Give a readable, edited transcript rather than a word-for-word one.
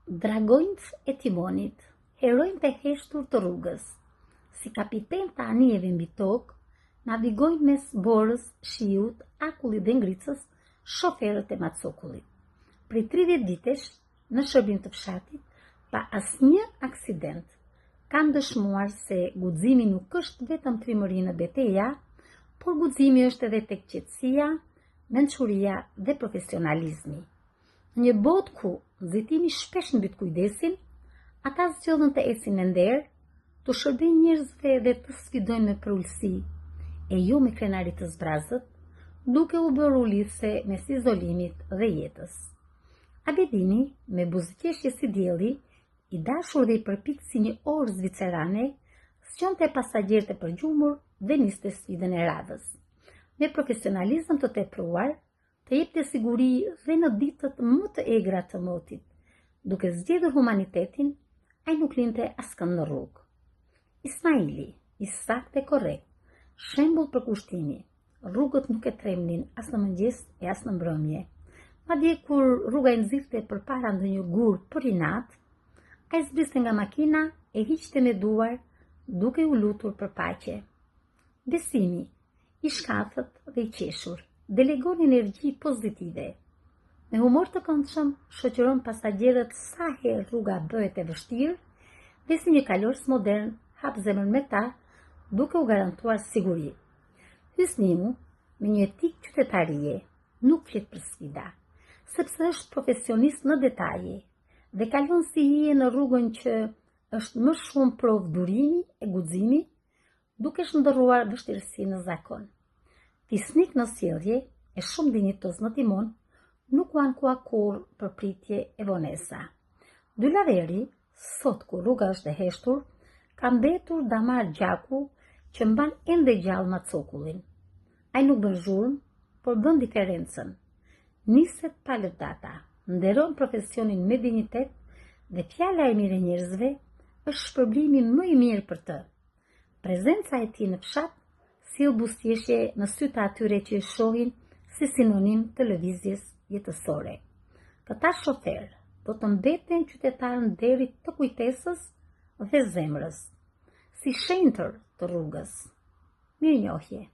Dragonjc e timonit, herojnë të heshtur të rrugës, si kapiten të anijeve mbi tokë, navigojnë mes borës, shiut, akullit dhe ngricës, shoferët e macokullit. Prej 30 vitesh, në shërbim të fshatit, pa asnjë aksident, kanë dëshmuar se guximi nuk është vetëm trimëri në betejë, por guximi është edhe tek qetësia, mençuria dhe profesionalizmi. Në një botë ku nxitimi shpesh mbyt kujdesin, ata zgjodhen të ecin me nder, të shërbejnë njerëzve dhe të sfidojnë me përullësi, e jo me krenari të zbrazët, duke u bërë ulitëse mes izolimit dhe jetës. Abedini, me buzëqeshje si dielli, i dashur dhe i përpikt si një orë zvicerane, sqonte pasagjerët e përgjumur dhe niste sfidën e radhës. Me profesionalizëm të tepruar, të jepte siguri dhe në ditët më të egra të motit. Duke zgjedhur humanitetin, ai nuk linte askënd në rrugë. Ismaili, i saktë e korrekt, shembull për kushtimi. Rrugët nuk e tremnin as në mëngjes e as në mbrëmje. Madje kur rruga i nxirrte përpara ndonjë gur për inat, ai zbriste nga makina e hiqte me duar, duke u lutur për paqe. Besimi, i shkafët dhe i qeshur, delegon energji pozitive. Me humor të këndshëm, shoqëron pasagjerët sa herë rruga bëhet e vështirë dhe si një kalors modern hap zemrën me ta, duke u garantuar siguri. Hysniu, me një etikë qytetarie, nuk flet për sfida, sepse është profesionist në detaje dhe kalon si hije në rrugën që është më shumë provë durimi e guximi, duke shndërruar vështirësi në zakon. Fisnik në sjellje e shumë dinjitos në timon, nuk u anku kur përpritje e vonesa. Dylaveri, sot kur rruga është e heshtur, ka mbetur damar gjaku që mban ende gjallë macokullin. Ai nuk bën zhurmë, por bën diferencën. Niset pa lëvdata, nderon profesionin me dinjitet dhe fjala e mirë e njerëzve është shpërblimi më i mirë për të. Prezenca e tij në fshat sill buzëqeshje në sy të atyre që e shohin si sinonim të lëvizjes jetësore. Këta shofer do të mbeten qytetarë nderit të kujtesës dhe zemrës, si shenjtër të rrugës. Mirënjohje.